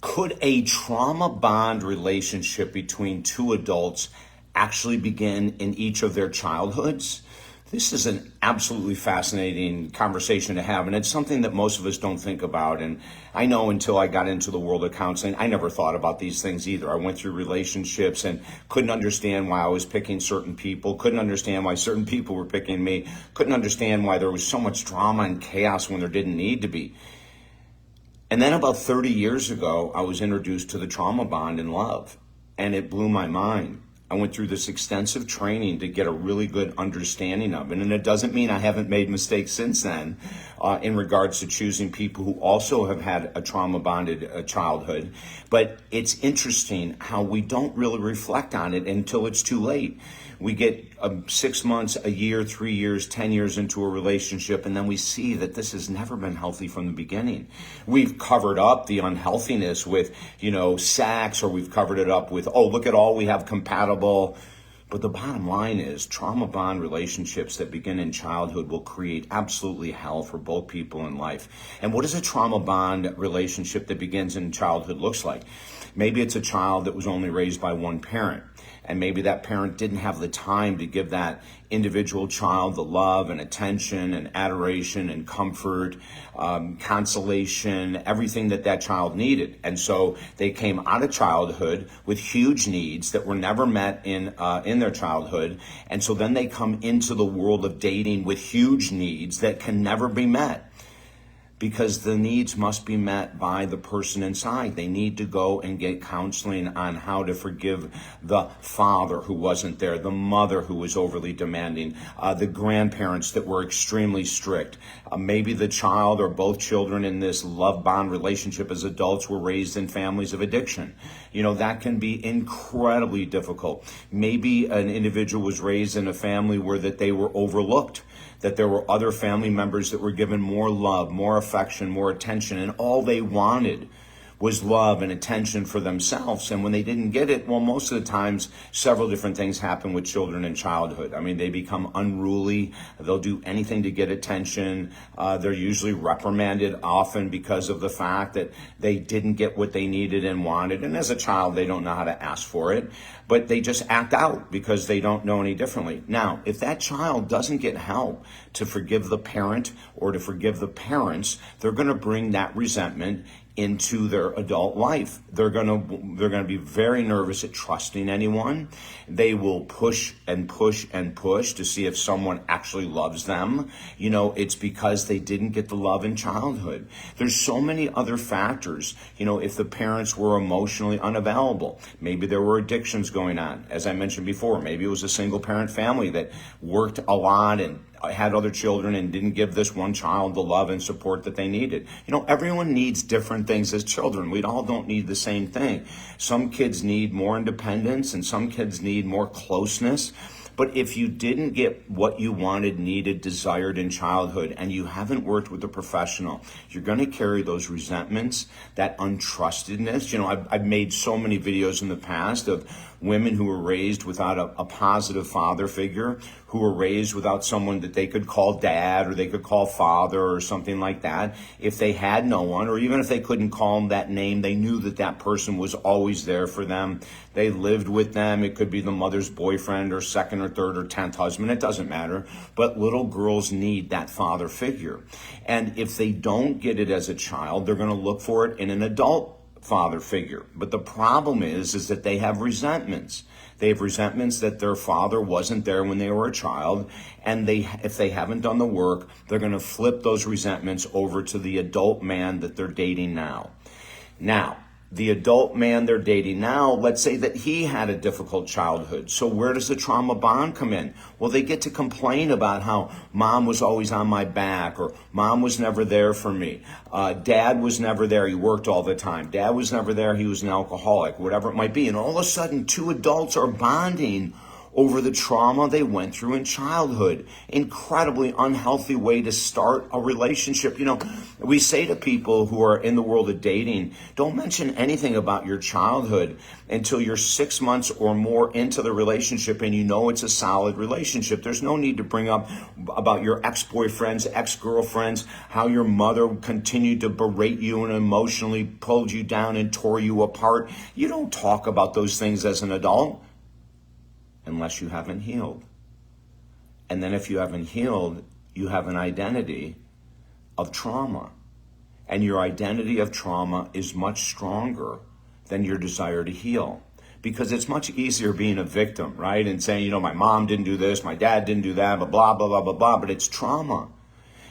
Could a trauma bond relationship between two adults actually begin in each of their childhoods? This is an absolutely fascinating conversation to have, and it's something that most of us don't think about. And I know until I got into the world of counseling, I never thought about these things either. I went through relationships and couldn't understand why I was picking certain people, couldn't understand why certain people were picking me, couldn't understand why there was so much drama and chaos when there didn't need to be. And then about 30 years ago, I was introduced to the trauma bond in love, and it blew my mind. I went through this extensive training to get a really good understanding of it. And it doesn't mean I haven't made mistakes since then in regards to choosing people who also have had a trauma bonded childhood. But it's interesting how we don't really reflect on it until it's too late. We get 6 months, a year, 3 years, 10 years into a relationship, and then we see that this has never been healthy from the beginning. We've covered up the unhealthiness with, sex, or we've covered it up with, oh, look at all we have compatible. But the bottom line is trauma bond relationships that begin in childhood will create absolutely hell for both people in life. And what does a trauma bond relationship that begins in childhood looks like? Maybe it's a child that was only raised by one parent. And maybe that parent didn't have the time to give that individual child the love and attention and adoration and comfort, consolation, everything that child needed. And so they came out of childhood with huge needs that were never met in their childhood. And so then they come into the world of dating with huge needs that can never be met, because the needs must be met by the person inside. They need to go and get counseling on how to forgive the father who wasn't there, the mother who was overly demanding, the grandparents that were extremely strict. Maybe the child or both children in this love bond relationship as adults were raised in families of addiction. That can be incredibly difficult. Maybe an individual was raised in a family where that they were overlooked, that there were other family members that were given more love, more affection, more attention, and all they wanted was love and attention for themselves. And when they didn't get it, well, most of the times, several different things happen with children in childhood. I mean, they become unruly. They'll do anything to get attention. They're usually reprimanded often because of the fact that they didn't get what they needed and wanted. And as a child, they don't know how to ask for it, but they just act out because they don't know any differently. Now, if that child doesn't get help to forgive the parent or to forgive the parents, they're going to bring that resentment into their adult life. They're going to be very nervous at trusting anyone. They will push and push and push to see if someone actually loves them. It's because they didn't get the love in childhood. There's so many other factors. If the parents were emotionally unavailable, maybe there were addictions going on. As I mentioned before, maybe it was a single parent family that worked a lot and had other children and didn't give this one child the love and support that they needed. Everyone needs different things as children. We all don't need the same thing. Some kids need more independence and some kids need more closeness. But if you didn't get what you wanted, needed, desired in childhood, and you haven't worked with a professional, you're going to carry those resentments, that untrustedness. I've made so many videos in the past of women who were raised without a positive father figure, who were raised without someone that they could call dad or they could call father or something like that. If they had no one, or even if they couldn't call them that name, they knew that person was always there for them. They lived with them. It could be the mother's boyfriend or second or third or 10th husband. It doesn't matter. But little girls need that father figure. And if they don't get it as a child, they're going to look for it in an adult father figure. But the problem is that they have resentments. They have resentments that their father wasn't there when they were a child, and if they haven't done the work, they're going to flip those resentments over to the adult man that they're dating now. Now, the adult man they're dating now, let's say that he had a difficult childhood. So where does the trauma bond come in? Well, they get to complain about how mom was always on my back, or mom was never there for me. Dad was never there. He worked all the time. Dad was never there. He was an alcoholic, whatever it might be. And all of a sudden, two adults are bonding over the trauma they went through in childhood. Incredibly unhealthy way to start a relationship. You know, we say to people who are in the world of dating, don't mention anything about your childhood until you're 6 months or more into the relationship and you know it's a solid relationship. There's no need to bring up about your ex-boyfriends, ex-girlfriends, how your mother continued to berate you and emotionally pulled you down and tore you apart. You don't talk about those things as an adult unless you haven't healed. And then if you haven't healed, you have an identity of trauma. And your identity of trauma is much stronger than your desire to heal. Because it's much easier being a victim, right? And saying, you know, my mom didn't do this, my dad didn't do that, blah, blah, blah, blah, blah. But it's trauma.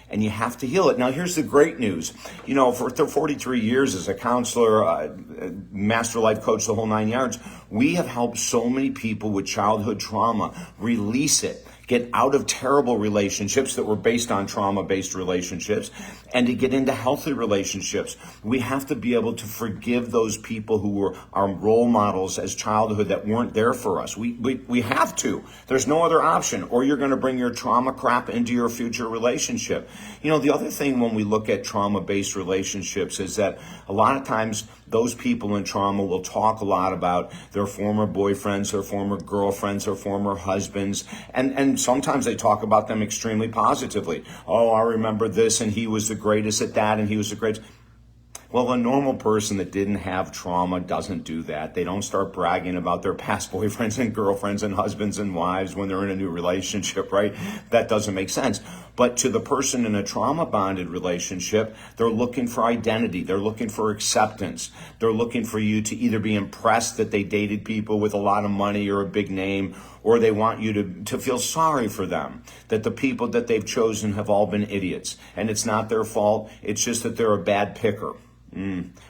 And you have to heal it. Now, here's the great news. You know, for 43 years as a counselor, master life coach, the whole 9 yards, we have helped so many people with childhood trauma release it, get out of terrible relationships that were based on trauma-based relationships, and to get into healthy relationships. We have to be able to forgive those people who were our role models as childhood that weren't there for us. We have to. There's no other option, or you're going to bring your trauma crap into your future relationship. You know, the other thing when we look at trauma-based relationships is that a lot of times those people in trauma will talk a lot about their former boyfriends, their former girlfriends, their former husbands, and sometimes they talk about them extremely positively. Oh, I remember this, and he was the greatest at that, and he was the greatest. Well, a normal person that didn't have trauma doesn't do that. They don't start bragging about their past boyfriends and girlfriends and husbands and wives when they're in a new relationship, right? That doesn't make sense. But to the person in a trauma-bonded relationship, they're looking for identity. They're looking for acceptance. They're looking for you to either be impressed that they dated people with a lot of money or a big name, or they want you to feel sorry for them, that the people that they've chosen have all been idiots. And it's not their fault. It's just that they're a bad picker.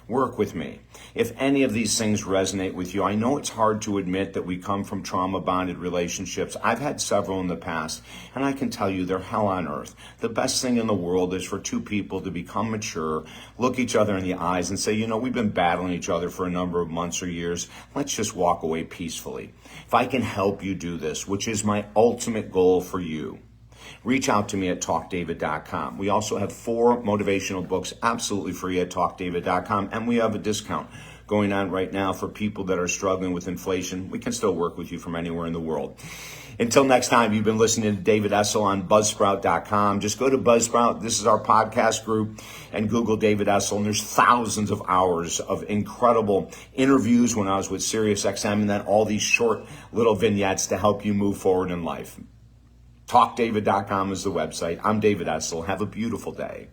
Work with me. If any of these things resonate with you, I know it's hard to admit that we come from trauma-bonded relationships. I've had several in the past, and I can tell you they're hell on earth. The best thing in the world is for two people to become mature, look each other in the eyes and say, you know, we've been battling each other for a number of months or years. Let's just walk away peacefully. If I can help you do this, which is my ultimate goal for you, reach out to me at talkdavid.com. We also have 4 motivational books absolutely free at talkdavid.com, and we have a discount going on right now for people that are struggling with inflation. We can still work with you from anywhere in the world. Until next time, you've been listening to David Essel on Buzzsprout.com. Just go to Buzzsprout. This is our podcast group, and Google David Essel. And there's thousands of hours of incredible interviews when I was with SiriusXM, and then all these short little vignettes to help you move forward in life. TalkDavid.com is the website. I'm David Essel. Have a beautiful day.